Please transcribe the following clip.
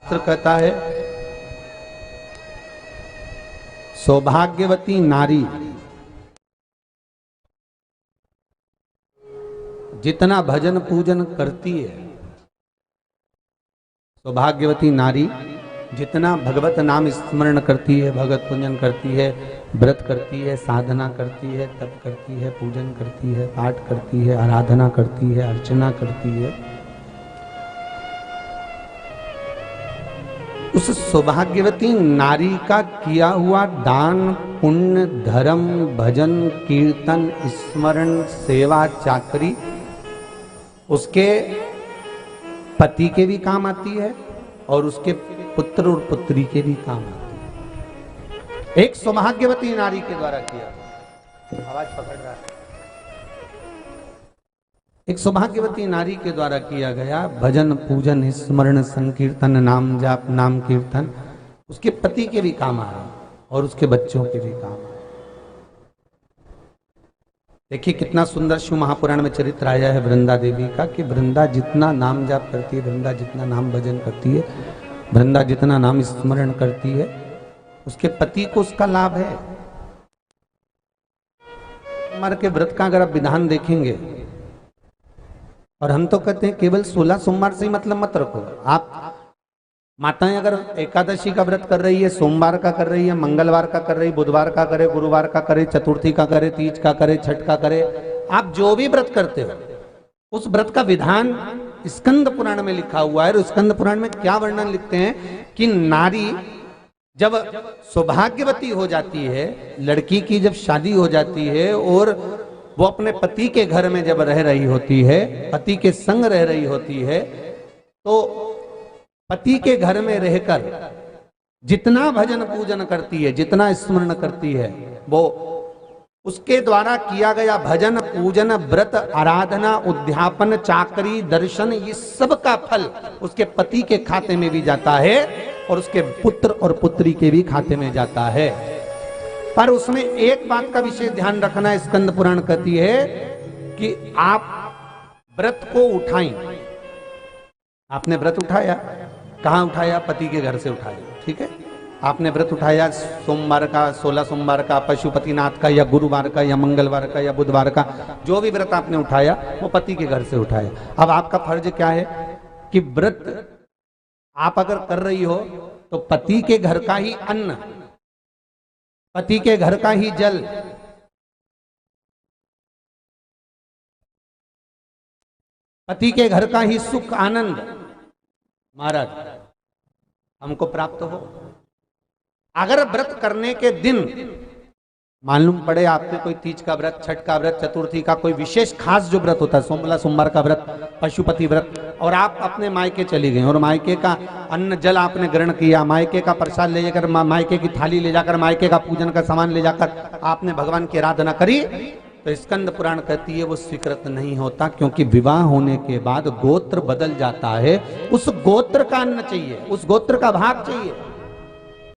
शास्त्र कहता है सौभाग्यवती नारी जितना भजन पूजन करती है, सौभाग्यवती नारी जितना भगवत नाम स्मरण करती है, भगवत पूजन करती है, व्रत करती है, साधना करती है, तप करती है, पूजन करती है, पाठ करती है, आराधना करती है, अर्चना करती है, उस सौभाग्यवती नारी का किया हुआ दान पुण्य धर्म भजन कीर्तन स्मरण सेवा चाकरी उसके पति के भी काम आती है और उसके पुत्र और पुत्री के भी काम आती है। एक सौभाग्यवती नारी के द्वारा किया, आवाज पकड़ रहा है, एक सौभाग्यवती नारी के द्वारा किया गया भजन पूजन स्मरण संकीर्तन नाम जाप नाम कीर्तन उसके पति के भी काम आ रहा है और उसके बच्चों के भी काम आ रहा है। देखिए कितना सुंदर शिव महापुराण में चरित्र आया है वृंदा देवी का कि वृंदा जितना नाम जाप करती है, वृंदा जितना नाम भजन करती है, वृंदा जितना नाम स्मरण करती है, उसके पति को उसका लाभ है। सोमवार के व्रत का अगर आप विधान देखेंगे, और हम तो कहते हैं केवल 16 सोमवार से ही मतलब मत रखो। आप माताएं अगर एकादशी का व्रत कर रही है, सोमवार का कर रही है, मंगलवार का कर रही, बुधवार का करे, गुरुवार का करे, चतुर्थी का करे, तीज का करे, छठ का करे, आप जो भी व्रत करते हो उस व्रत का विधान स्कंद पुराण में लिखा हुआ है। और स्कंद पुराण में क्या वर्णन लिखते हैं कि नारी जब सौभाग्यवती हो जाती है, लड़की की जब शादी हो जाती है और वो अपने पति के घर में जब रह रही होती है, पति के संग रह रही होती है, तो पति के घर में रहकर जितना भजन पूजन करती है, जितना स्मरण करती है, वो उसके द्वारा किया गया भजन पूजन व्रत आराधना उद्यापन चाकरी दर्शन ये सब का फल उसके पति के खाते में भी जाता है और उसके पुत्र और पुत्री के भी खाते में जाता है। पर उसमें एक बात का विशेष ध्यान रखना, स्कंद पुराण कहती है कि आप व्रत को उठाएं। आपने व्रत उठाया, कहां उठाया? पति के घर से उठाया, ठीक है। आपने व्रत उठाया सोमवार का, 16 सोमवार का, पशुपतिनाथ का या गुरुवार का या मंगलवार का या बुधवार का, जो भी व्रत आपने उठाया वो पति के घर से उठाया। अब आपका फर्ज क्या है कि व्रत आप अगर कर रही हो तो पति के घर का ही अन्न, पति के घर का ही जल, पति के घर का ही सुख आनंद महाराज हमको प्राप्त हो। अगर व्रत करने के दिन मालूम पड़े आपने कोई तीज का व्रत, छठ का व्रत, चतुर्थी का कोई विशेष खास जो व्रत होता है, सोमला सोमवार का व्रत, पशुपति व्रत, और आप अपने मायके चली गई और मायके का अन्न जल आपने ग्रहण किया, मायके का प्रसाद ले जाकर, मायके की थाली ले जाकर, मायके का पूजन का सामान ले जाकर आपने भगवान की आराधना करी, तो स्कंद पुराण कहती है वो स्वीकृत नहीं होता, क्योंकि विवाह होने के बाद गोत्र बदल जाता है। उस गोत्र का अन्न चाहिए, उस गोत्र का भाग चाहिए।